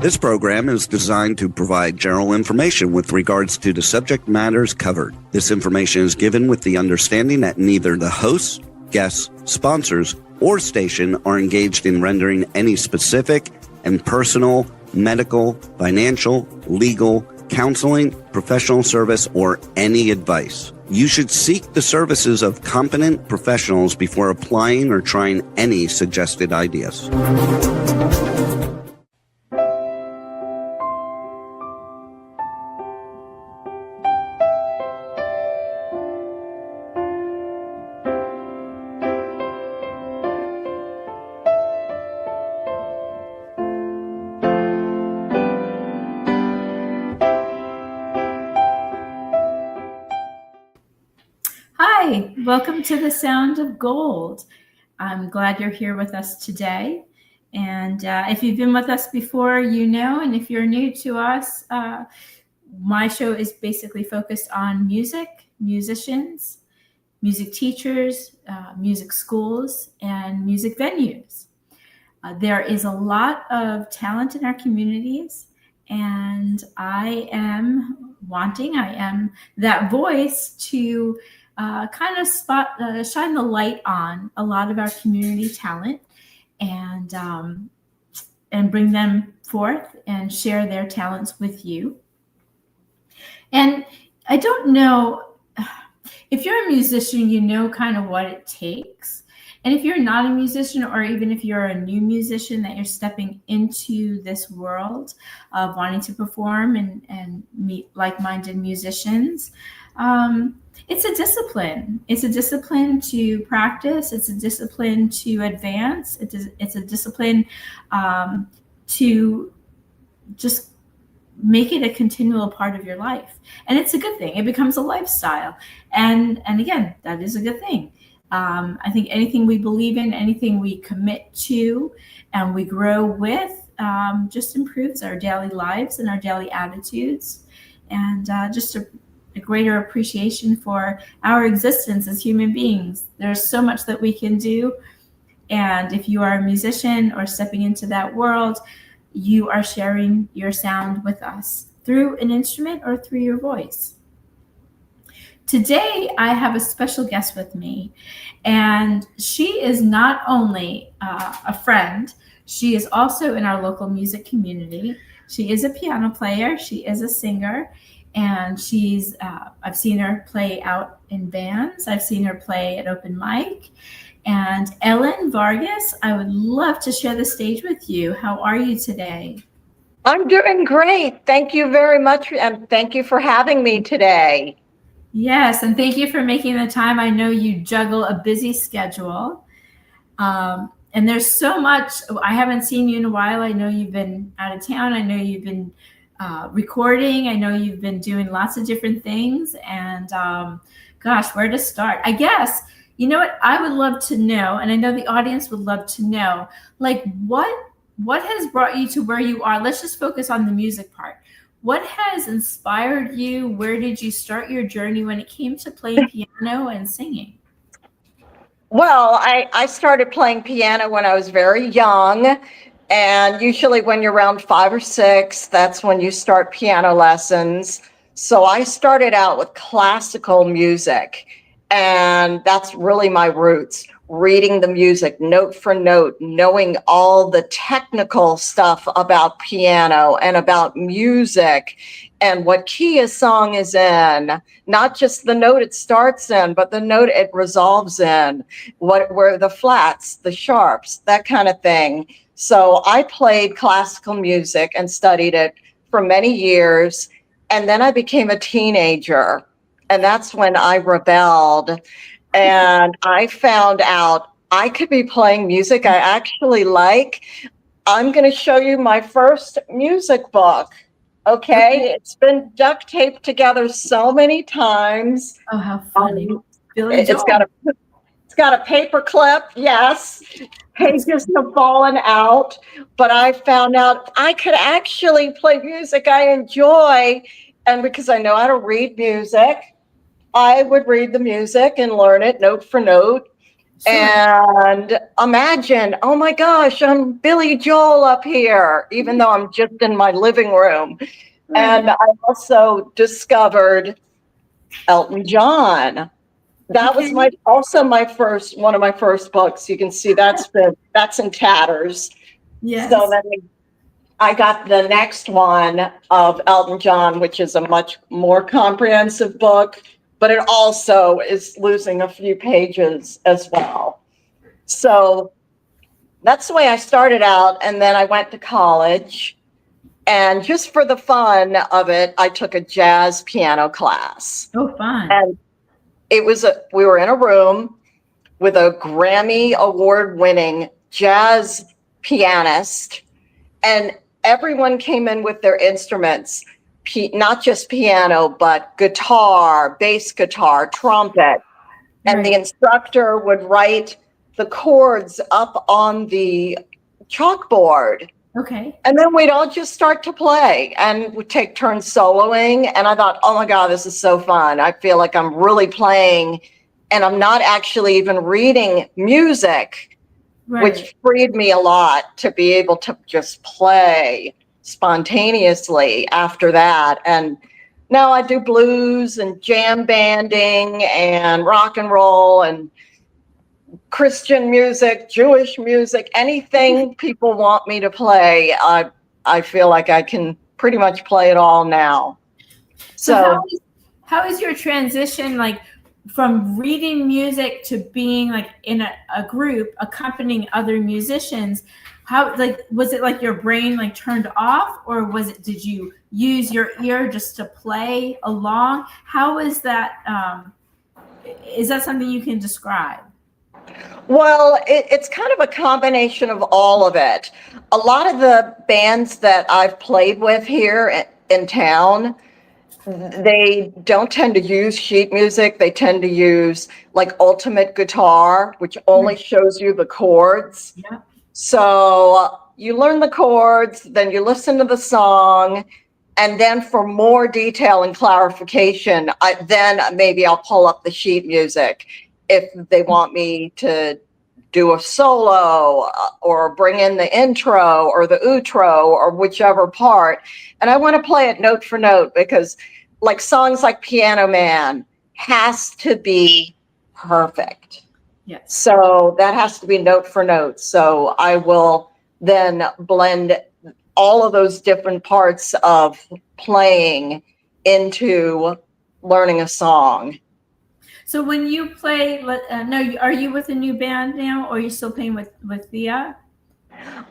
This program is designed to provide general information with regards to the subject matters covered. This information is given with the understanding that neither the hosts, guests, sponsors, or station are engaged in rendering any specific and personal, medical, financial, legal, counseling, professional service, or any advice. You should seek the services of competent professionals before applying or trying any suggested ideas. Hi, welcome to the Sound of Gold. I'm glad you're here with us today. And if you've been with us before, you know, and if you're new to us, my show is basically focused on music, musicians, music teachers, music schools, and music venues. There is a lot of talent in our communities, and I am that voice to kind of shine the light on a lot of our community talent and bring them forth and share their talents with you. And I don't know if you're a musician, you know kind of what it takes. And if you're not a musician, or even if you're a new musician that you're stepping into this world of wanting to perform and meet like-minded musicians, it's a discipline. It's a discipline to practice. It's a discipline to advance. It's a discipline to just make it a continual part of your life. And it's a good thing. It becomes a lifestyle. And again, that is a good thing. I think anything we believe in, anything we commit to and we grow with just improves our daily lives and our daily attitudes, and just a greater appreciation for our existence as human beings. There's so much that we can do. And if you are a musician or stepping into that world, you are sharing your sound with us through an instrument or through your voice. Today, I have a special guest with me, and she is not only a friend, she is also in our local music community. She is a piano player, she is a singer, and I've seen her play out in bands, I've seen her play at open mic. And Ellen Vargas, I would love to share the stage with you. How are you today? I'm doing great. Thank you very much, and thank you for having me today. Yes, and thank you for making the time. I know you juggle a busy schedule. And there's so much. I haven't seen you in a while. I know you've been out of town. I know you've been recording. I know you've been doing lots of different things. And gosh, where to start? I guess, you know what I would love to know, and I know the audience would love to know, like what has brought you to where you are? Let's just focus on the music part. What has inspired you? Where did you start your journey when it came to playing piano and singing? Well, I started playing piano when I was very young. And usually when you're around 5 or 6, that's when you start piano lessons. So I started out with classical music. And that's really my roots. Reading the music note for note, knowing all the technical stuff about piano and about music and what key a song is in, not just the note it starts in, but the note it resolves in, where the flats, the sharps, that kind of thing. So I played classical music and studied it for many years. And then I became a teenager, and that's when I rebelled. And I found out I could be playing music I actually like. I'm going to show you my first music book. Okay. It's been duct taped together so many times. Oh, how funny. It's got a paper clip. Yes. Pages have fallen out. But I found out I could actually play music I enjoy. And because I know how to read music, I would read the music and learn it note for note. Sure. And imagine, oh my gosh, I'm Billy Joel up here, even though I'm just in my living room. Right. And I also discovered Elton John. That was Okay. one of my first books. You can see that's in tatters. Yes. So then I got the next one of Elton John, which is a much more comprehensive book, but it also is losing a few pages as well. So that's the way I started out. And then I went to college. And just for the fun of it, I took a jazz piano class. Oh, fun. And we were in a room with a Grammy award-winning jazz pianist, and everyone came in with their instruments, not just piano, but guitar, bass guitar, trumpet. And Right. the instructor would write the chords up on the chalkboard. Okay. And then we'd all just start to play and we'd take turns soloing. And I thought, oh my God, this is so fun. I feel like I'm really playing and I'm not actually even reading music, Right. which freed me a lot to be able to just play spontaneously after that. And now I do blues and jam banding and rock and roll and Christian music, Jewish music, anything people want me to play. I feel like I can pretty much play it all now. So how is your transition like from reading music to being like in a group accompanying other musicians? How, like, was it like your brain like turned off, or did you use your ear just to play along? How is that? Is that something you can describe? Well, it's kind of a combination of all of it. A lot of the bands that I've played with here in town, they don't tend to use sheet music. They tend to use like ultimate guitar, which only shows you the chords. Yeah. So you learn the chords, then you listen to the song, and then for more detail and clarification, then maybe I'll pull up the sheet music if they want me to do a solo or bring in the intro or the outro or whichever part. And I want to play it note for note because like songs like Piano Man has to be perfect. Yes. So that has to be note for note. So I will then blend all of those different parts of playing into learning a song. So when you play, are you with a new band now, or are you still playing with Thea?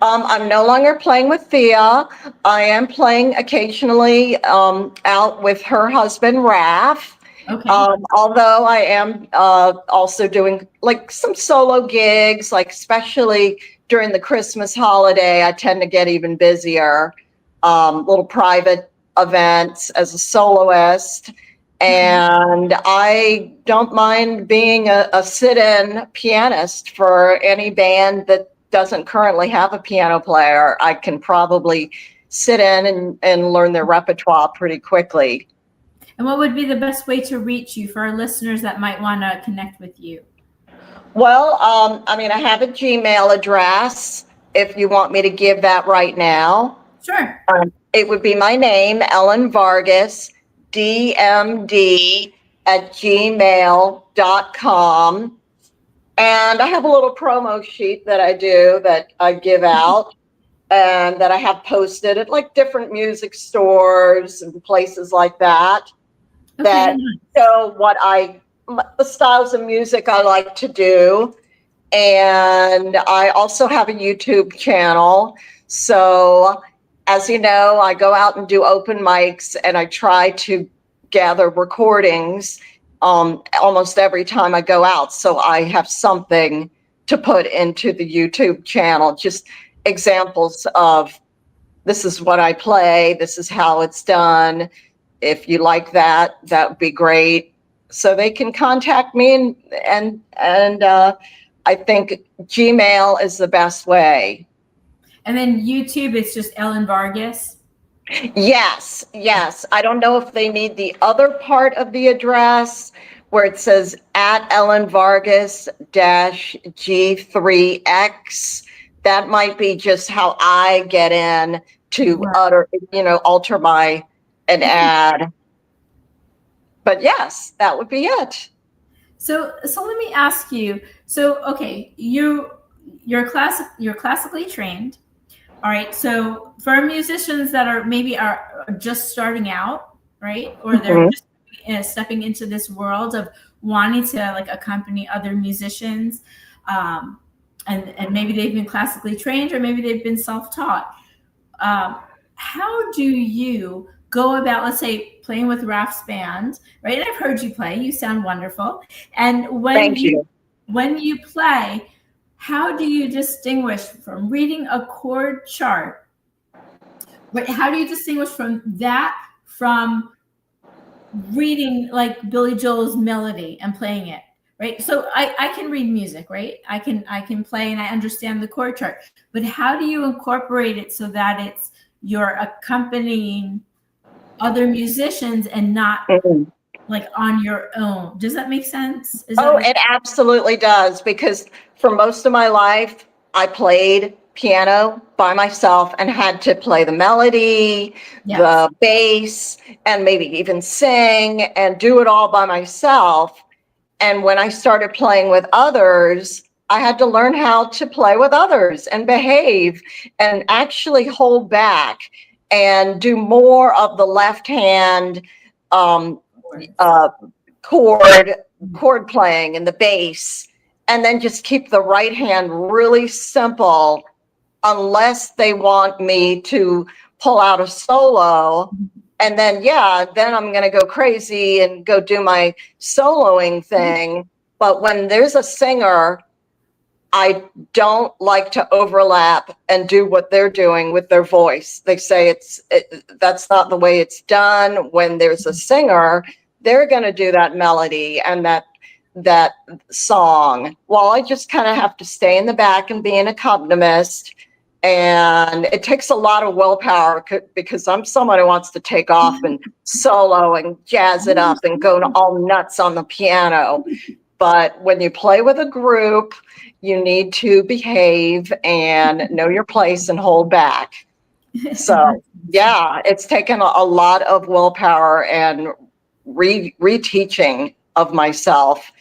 I'm no longer playing with Thea. I am playing occasionally out with her husband, Raph. Okay. Although I am also doing like some solo gigs, like especially during the Christmas holiday, I tend to get even busier. Little private events as a soloist. And I don't mind being a sit-in pianist for any band that doesn't currently have a piano player. I can probably sit in and learn their repertoire pretty quickly. And what would be the best way to reach you for our listeners that might want to connect with you? Well, I have a Gmail address if you want me to give that right now. Sure. It would be my name, Ellen Vargas, dmd@gmail.com. And I have a little promo sheet that I do that I give out and that I have posted at like different music stores and places like that. Okay. That show the styles of music I like to do. And I also have a YouTube channel. So as you know, I go out and do open mics and I try to gather recordings almost every time I go out. So I have something to put into the YouTube channel, just examples of this is what I play, this is how it's done. If you like that, that would be great. So they can contact me and I think Gmail is the best way. And then YouTube, it's just Ellen Vargas. Yes. I don't know if they need the other part of the address, where it says at Ellen Vargas -G3X. That might be just how I get in to alter an ad. But yes, that would be it. So let me ask you. So okay, you're classically trained. All right. So for musicians that are just starting out, right, or they're just stepping into this world of wanting to like accompany other musicians, and maybe they've been classically trained or maybe they've been self-taught. How do you go about, let's say, playing with Raf's band, right? And I've heard you play. You sound wonderful. And when you play, how do you distinguish from reading a chord chart? But how do you distinguish from reading like Billy Joel's melody and playing it, right? So I can read music, right? I can play and I understand the chord chart. But how do you incorporate it so that you're accompanying other musicians and not like on your own? Does that make sense? It absolutely does, because for most of my life, I played piano by myself and had to play the melody, the bass, and maybe even sing and do it all by myself. And when I started playing with others, I had to learn how to play with others and behave and actually hold back and do more of the left hand chord playing and the bass, and then just keep the right hand really simple, unless they want me to pull out a solo. And then I'm going to go crazy and go do my soloing thing. But when there's a singer, I don't like to overlap and do what they're doing with their voice. They say that's not the way it's done. When there's a singer, they're going to do that melody and that song, while I just kind of have to stay in the back and be an accompanist. And it takes a lot of willpower, because I'm someone who wants to take off and solo and jazz it up and go all nuts on the piano. But when you play with a group, you need to behave and know your place and hold back. So it's taken a lot of willpower and reteaching of myself.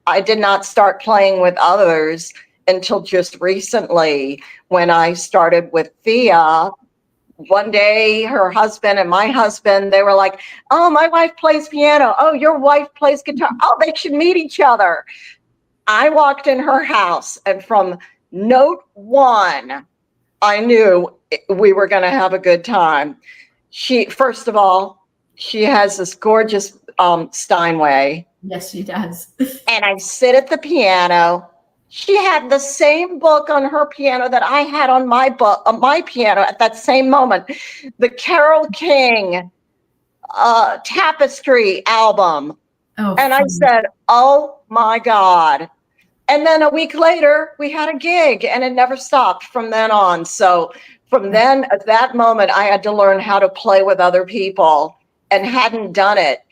I did not start playing with others until just recently, when I started with Thea. One day, her husband and my husband, they were like, "Oh, my wife plays piano. Oh, your wife plays guitar. Oh, they should meet each other." I walked in her house, and from note one, I knew we were going to have a good time. First of all, she has this gorgeous Steinway. Yes, she does. And I sit at the piano. She had the same book on her piano that I had on my piano at that same moment. The Carole King Tapestry album. And I said, "Oh my God." And then a week later, we had a gig, and it never stopped from then on. So from then, at that moment, I had to learn how to play with other people, and hadn't done it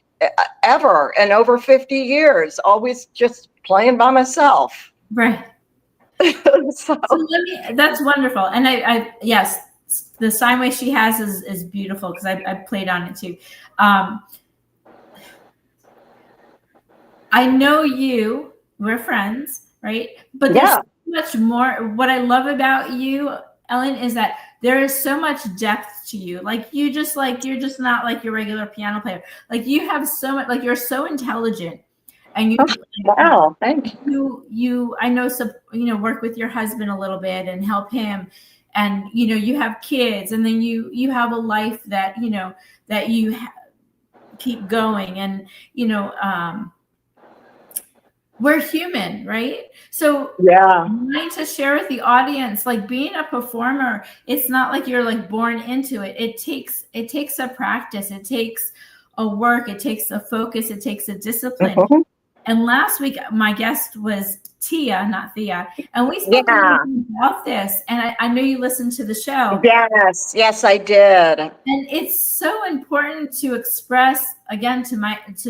ever in over 50 years, always just playing by myself. Right. So that's wonderful. And I yes, the Steinway she has is beautiful, because I played on it too. I know we're friends, right? But there's so much more. What I love about you, Ellen, is that there is so much depth to you. Like you're just not like your regular piano player. Like you have so much, like you're so intelligent. And you, wow, thank you. You, I know, work with your husband a little bit and help him, and you have kids, and then you have a life that that you keep going, and we're human, right? So wanting to share with the audience, like being a performer, it's not like you're like born into it. It takes a practice, it takes a work, it takes a focus, it takes a discipline. And last week, my guest was Tia, not Thea, and we spoke about this. And I know you listened to the show. Yes, I did. And it's so important to express, again, to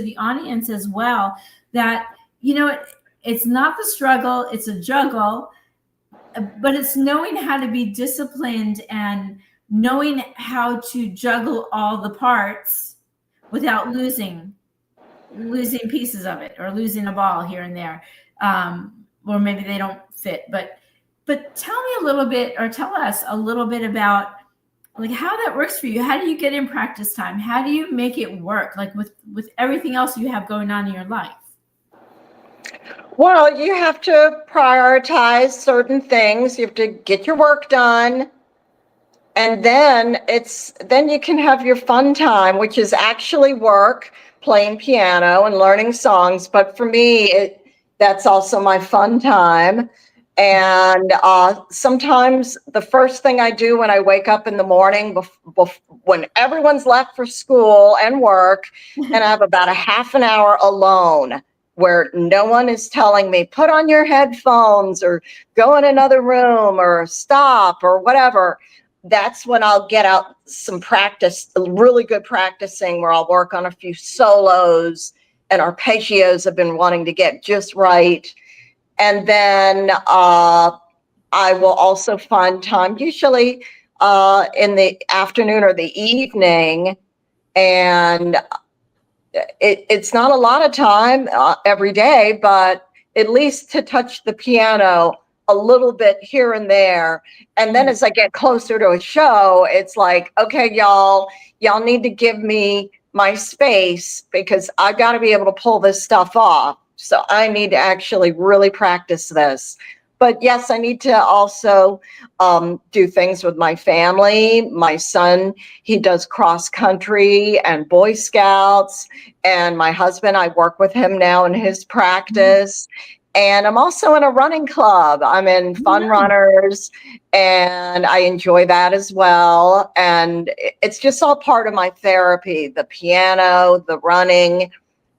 the audience as well, that, it's not the struggle, it's a juggle, but it's knowing how to be disciplined and knowing how to juggle all the parts without losing pieces of it, or losing a ball here and there, or maybe they don't fit. But tell me a little bit, or tell us a little bit about like how that works for you. How do you get in practice time? How do you make it work, like with everything else you have going on in your life? Well, you have to prioritize certain things. You have to get your work done. And then you can have your fun time, which is actually work, playing piano and learning songs. But for me, that's also my fun time. And sometimes the first thing I do when I wake up in the morning, when everyone's left for school and work, and I have about a half an hour alone where no one is telling me, put on your headphones or go in another room or stop or whatever, that's when I'll get out some practice, really good practicing, where I'll work on a few solos and arpeggios I've been wanting to get just right. And then I will also find time, usually in the afternoon or the evening, and it's not a lot of time every day, but at least to touch the piano a little bit here and there. And then as I get closer to a show, it's like, okay, y'all need to give me my space, because I got to be able to pull this stuff off. So I need to actually really practice this. But yes, I need to also do things with my family. My son, he does cross country and Boy Scouts. And my husband, I work with him now in his practice. And I'm also in a running club. I'm in Fun Runners, and I enjoy that as well. And it's just all part of my therapy, the piano, the running.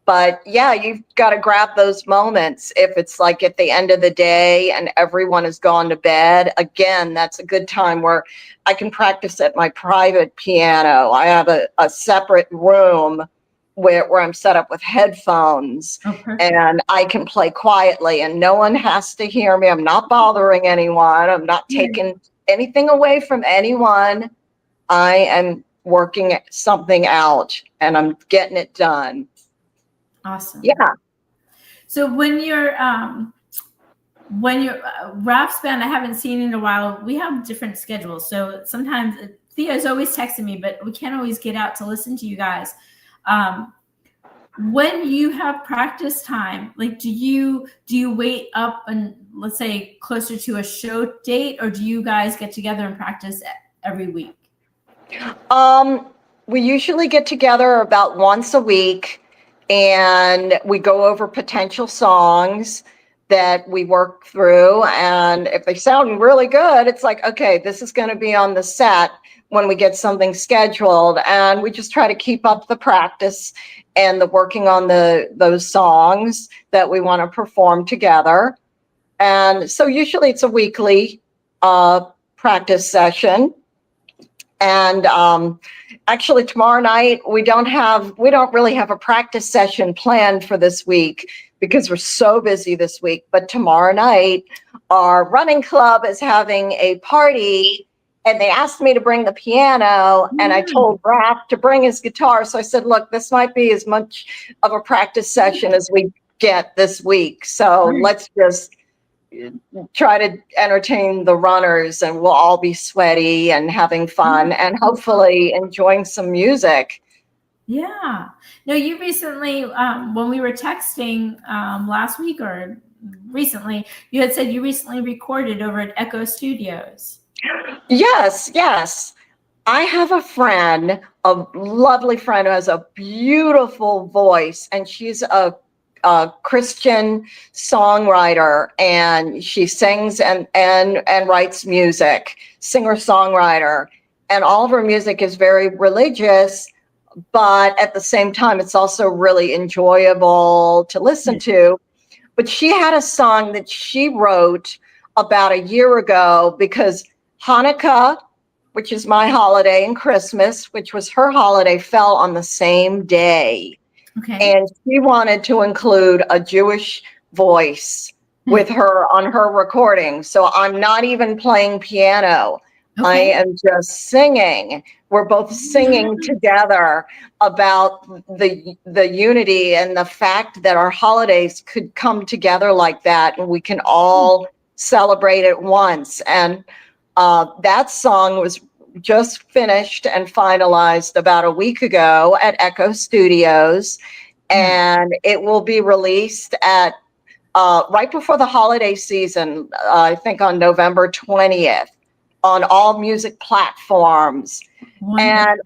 But yeah, you've got to grab those moments. If it's like at the end of the day and everyone has gone to bed, again, that's a good time where I can practice at my private piano. I have a separate room where I'm set up with headphones, and I can play quietly and no one has to hear me. I'm not bothering anyone. I'm not taking anything away from anyone. I am working something out and I'm getting it done. Awesome. Yeah. So when you're Ralph's band, I haven't seen in a while. We have different schedules. So sometimes Thea's always texting me, but we can't always get out to listen to you guys. When you have practice time, like do you wait up and let's say closer to a show date, or do you guys get together and practice every week? We usually get together about once a week, and we go over potential songs that we work through. And if they sound really good, it's like, okay, this is going to be on the set when we get something scheduled. And we just try to keep up the practice and the working on those songs that we want to perform together. And so usually it's a weekly practice session. And actually tomorrow night, we don't really have a practice session planned for this week because we're so busy this week. But tomorrow night, our running club is having a party, and they asked me to bring the piano, and I told Raph to bring his guitar. So I said, look, this might be as much of a practice session as we get this week. So let's just try to entertain the runners, and we'll all be sweaty and having fun and hopefully enjoying some music. Yeah. No, you recently, when we were texting last week or recently, you had said you recently recorded over at Echo Studios. Yes. I have a friend, a lovely friend who has a beautiful voice, and she's a Christian songwriter, and she sings and writes music, singer-songwriter, and all of her music is very religious, but at the same time, it's also really enjoyable to listen to. But she had a song that she wrote about a year ago because Hanukkah, which is my holiday, and Christmas, which was her holiday, fell on the same day. Okay. And she wanted to include a Jewish voice with her on her recording. So I'm not even playing piano. I Okay. am just singing. We're both singing together about the unity and the fact that our holidays could come together like that, and we can all celebrate at once. And that song was just finished and finalized about a week ago at Echo Studios, and it will be released at right before the holiday season, I think on November 20th, on all music platforms. Wonderful. And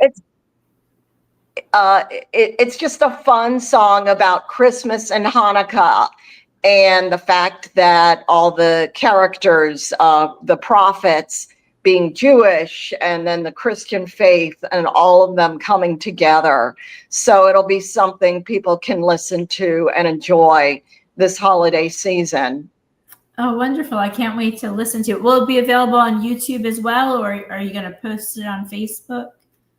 it's just a fun song about Christmas and Hanukkah, and the fact that all the characters, the prophets being Jewish, and then the Christian faith, and all of them coming together. So it'll be something people can listen to and enjoy this holiday season. Oh, wonderful. I can't wait to listen to it. Will it be available on YouTube as well, or are you going to post it on Facebook?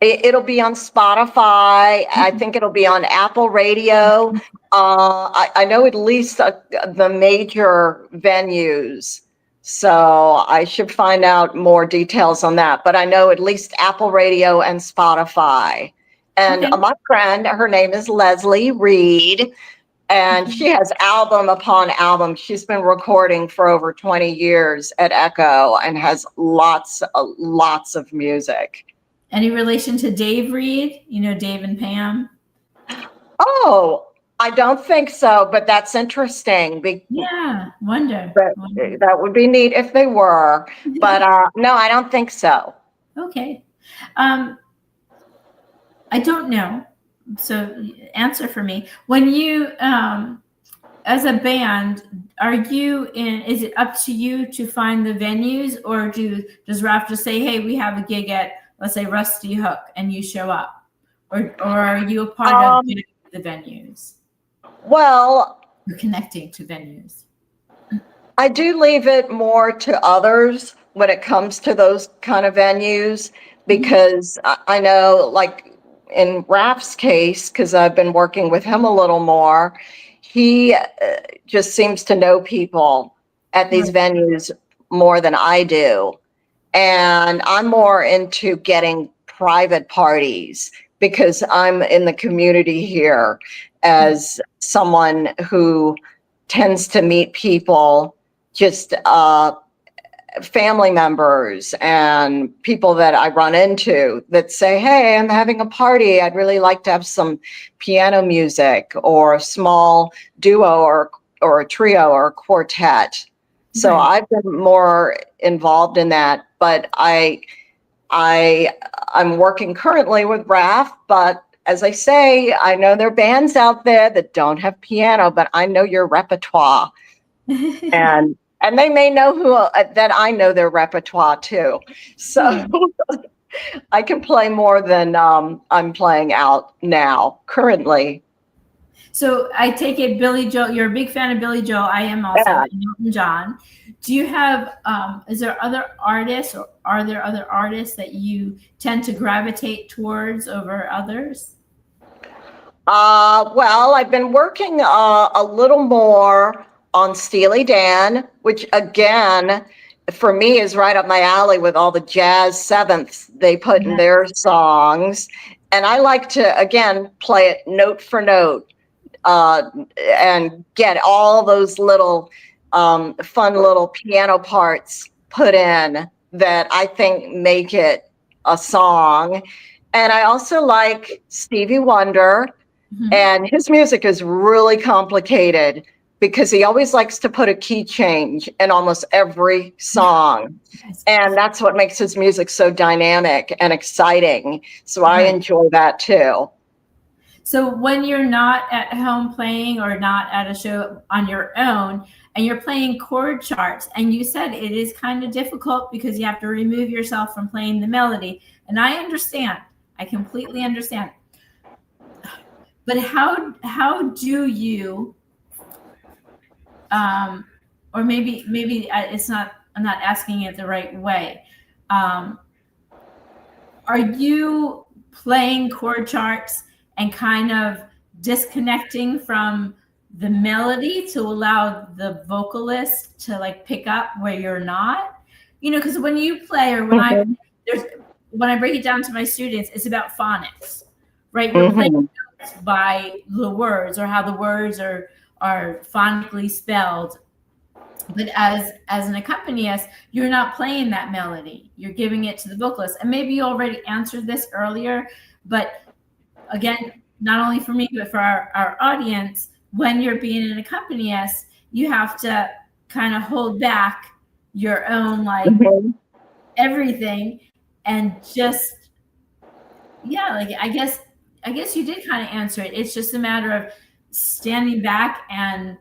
It'll be on Spotify. I think it'll be on Apple Radio. I know at least the major venues. So I should find out more details on that. But I know at least Apple Radio and Spotify. And Okay. my friend, her name is Leslie Reed, and she has album upon album. She's been recording for over 20 years at Echo and has lots of music. Any relation to Dave Reed? You know, Dave and Pam? Oh, I don't think so, but that's interesting. Yeah, wonder. That would be neat if they were, but no, I don't think so. Okay. I don't know. So answer for me. When you, as a band, are you in, is it up to you to find the venues, or does Ralph just say, hey, we have a gig at, let's say, Rusty Hook, and you show up? Or are you a part of the venues? Well, You're connecting to venues. I do leave it more to others when it comes to those kind of venues, because I know, like in Raf's case, because I've been working with him a little more, he just seems to know people at these venues more than I do. And I'm more into getting private parties because I'm in the community here as someone who tends to meet people, just family members and people that I run into that say, hey, I'm having a party. I'd really like to have some piano music or a small duo or a trio or a quartet. So I've been more involved in that, but I'm working currently with Raf, but as I say, I know there are bands out there that don't have piano, but I know your repertoire. And they may know that I know their repertoire too. So I can play more than I'm playing out now currently. So I take it Billy Joel, you're a big fan of Billy Joel. I am also, and Elton John. Do you have, is there other artists, or are there other artists that you tend to gravitate towards over others? Well, I've been working a little more on Steely Dan, which again, for me is right up my alley with all the jazz sevenths they put in their songs. And I like to, again, play it note for note and get all those little fun little piano parts put in that I think make it a song. And I also like Stevie Wonder. And his music is really complicated because he always likes to put a key change in almost every song. And that's what makes his music so dynamic and exciting. So I enjoy that too. So when you're not at home playing or not at a show on your own, and you're playing chord charts, and you said it is kind of difficult because you have to remove yourself from playing the melody. And I understand. I completely understand. But how do you, or maybe it's not, I'm not asking it the right way. Are you playing chord charts and kind of disconnecting from the melody to allow the vocalist to like pick up where you're not, because when you play or when I break it down to my students, it's about phonics, right? You're playing by the words or how the words are phonically spelled. But as an accompanist, you're not playing that melody. You're giving it to the vocalist. And maybe you already answered this earlier, but again, not only for me, but for our audience, when you're being an accompanist, you have to kind of hold back your own everything and just, I guess you did kind of answer it. It's just a matter of standing back and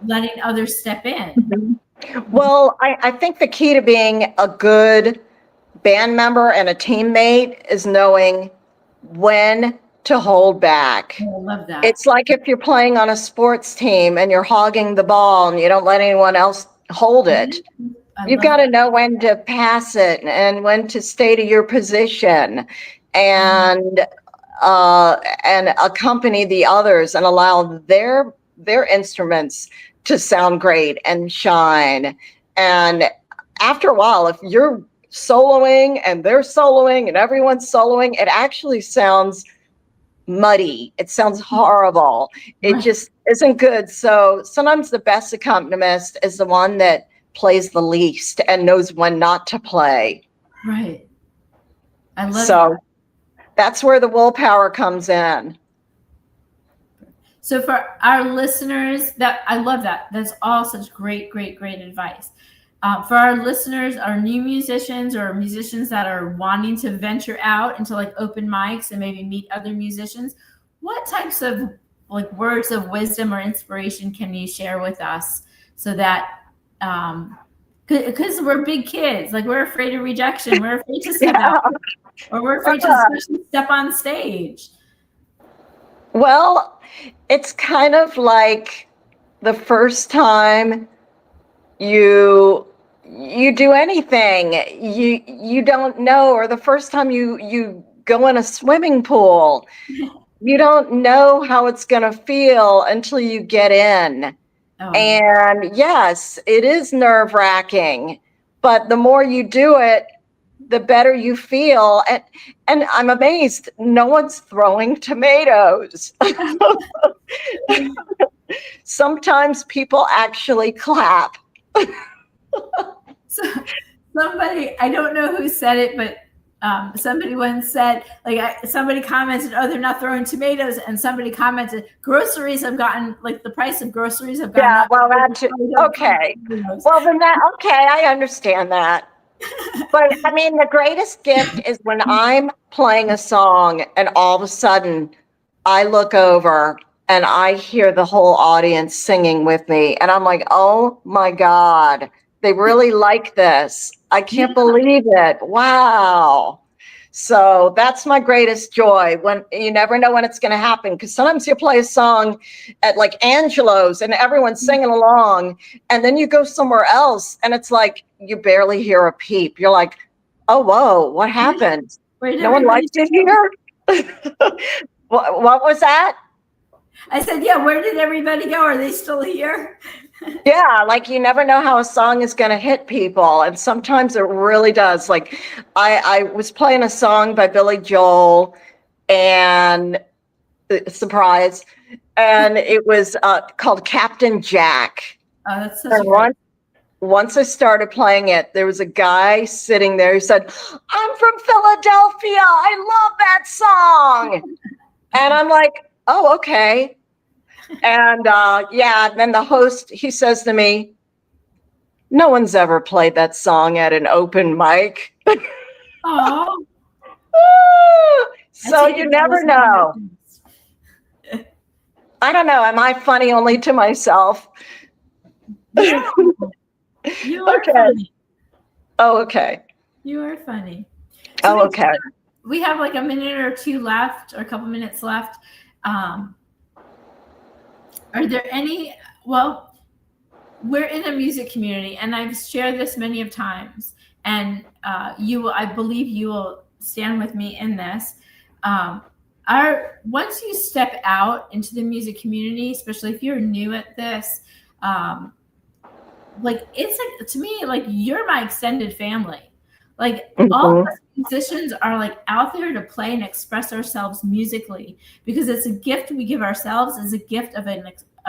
letting others step in. Well, I think the key to being a good band member and a teammate is knowing when to hold back. I love that. It's like if you're playing on a sports team and you're hogging the ball and you don't let anyone else hold it. You've got to know when to pass it and when to stay to your position and accompany the others and allow their instruments to sound great and shine. And after a while, if you're soloing and they're soloing and everyone's soloing, it actually sounds muddy. It sounds horrible. It just isn't good. So sometimes the best accompanist is the one that plays the least and knows when not to play. Right. I love that. That's where the willpower comes in. So for our listeners, I love that. That's all such great advice. For our listeners, our new musicians or musicians that are wanting to venture out into like open mics and maybe meet other musicians, what types of like words of wisdom or inspiration can you share with us so that, because we're big kids, like we're afraid of rejection, we're afraid to step out, or we're afraid to especially step on stage. Well, it's kind of like the first time you do anything you don't know, or the first time you go in a swimming pool, you don't know how it's going to feel until you get in. And yes, it is nerve-wracking, but the more you do it, the better you feel. And I'm amazed no one's throwing tomatoes. Sometimes people actually clap. So somebody, I don't know who said it, but somebody once said, somebody commented, "Oh, they're not throwing tomatoes," and somebody commented, "Groceries have gotten the price of groceries have gotten." Yeah, well, that's okay. Well, then I understand that. But I mean, the greatest gift is when I'm playing a song and all of a sudden I look over and I hear the whole audience singing with me, and I'm like, "Oh my God, they really like this. I can't believe it. Wow." So that's my greatest joy, when you never know when it's going to happen. Because sometimes you play a song at like Angelo's and everyone's singing along, and then you go somewhere else and it's like you barely hear a peep. You're like, "Oh, whoa, what happened? No one liked it here?" What was that? I said, yeah, where did everybody go? Are they still here? Yeah, like you never know how a song is going to hit people. And sometimes it really does. Like I was playing a song by Billy Joel, and surprise, and it was called Captain Jack. Oh, that's such a once I started playing it, there was a guy sitting there who said, "I'm from Philadelphia. I love that song." And I'm like, "Oh, okay." And then the host, he says to me, "No one's ever played that song at an open mic." Oh. So you never know. I don't know. Am I funny only to myself? Yeah. You are funny. Oh, okay. You are funny. So okay. We have like a minute or two left, or a couple minutes left. Are there any, well, we're in a music community, and I've shared this many of times, and I believe you will stand with me in this. once you step out into the music community, especially if you're new at this, like it's like, to me, like you're my extended family. Like all of us musicians are like out there to play and express ourselves musically, because it's a gift we give ourselves, as a gift of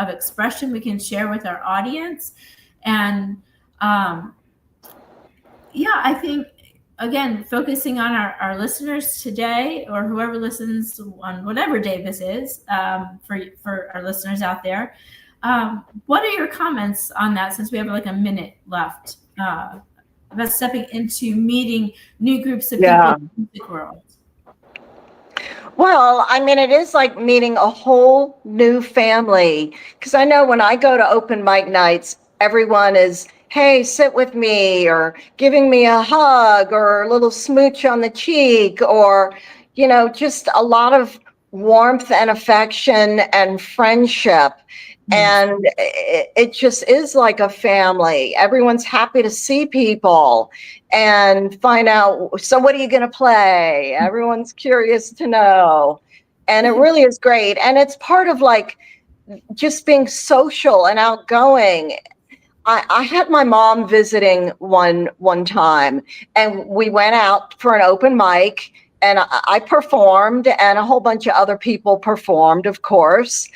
expression we can share with our audience. And yeah, I think, again, focusing on our listeners today, or whoever listens on whatever day this is, for our listeners out there, what are your comments on that, since we have like a minute left, about stepping into meeting new groups of people in the music world? Well, I mean, it is like meeting a whole new family. Because I know when I go to open mic nights, everyone is, hey, sit with me, or giving me a hug, or a little smooch on the cheek, or, just a lot of warmth and affection and friendship. And it just is like a family. Everyone's happy to see people and find out, so what are you going to play? Everyone's curious to know. And it really is great. And it's part of like just being social and outgoing. I had my mom visiting one time, and we went out for an open mic, and I performed, and a whole bunch of other people performed, of course.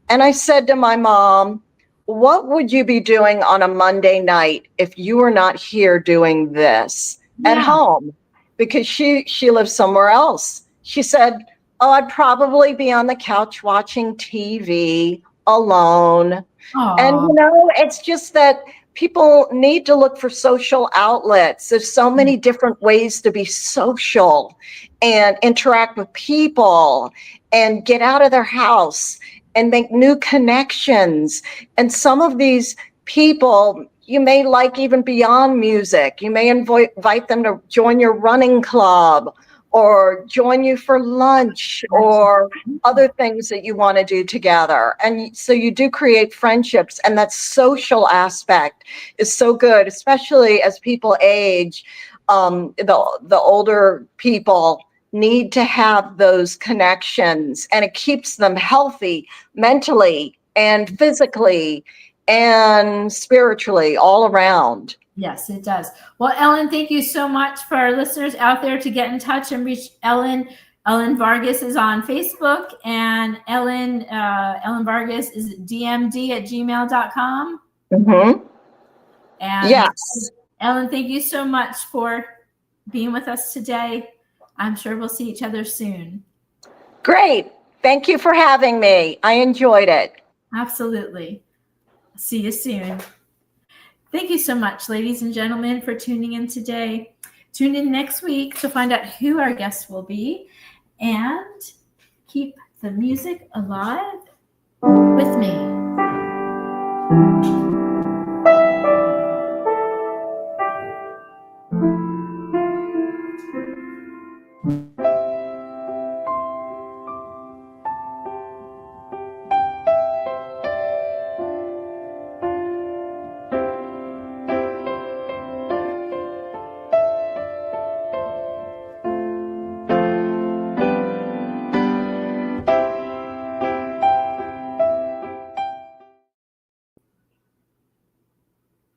And I said to my mom, what would you be doing on a Monday night if you were not here doing this at home? Because she lives somewhere else. She said, oh, I'd probably be on the couch watching TV alone. Aww. And, it's just that people need to look for social outlets. There's so many different ways to be social and interact with people and get out of their house and make new connections. And some of these people you may like even beyond music. You may invite them to join your running club, or join you for lunch, or other things that you want to do together. And so you do create friendships, and that social aspect is so good, especially as people age. The older people need to have those connections, and it keeps them healthy mentally and physically and spiritually, all around. Yes, it does. Well, Ellen, thank you so much. For our listeners out there, to get in touch and reach Ellen. Ellen Vargas is on Facebook, and Ellen Vargas is dmd@gmail.com. Mm-hmm. And yes. Ellen, thank you so much for being with us today. I'm sure we'll see each other soon. Great. Thank you for having me. I enjoyed it. Absolutely. See you soon. Thank you so much, ladies and gentlemen, for tuning in today. Tune in next week to find out who our guests will be, and keep the music alive with me.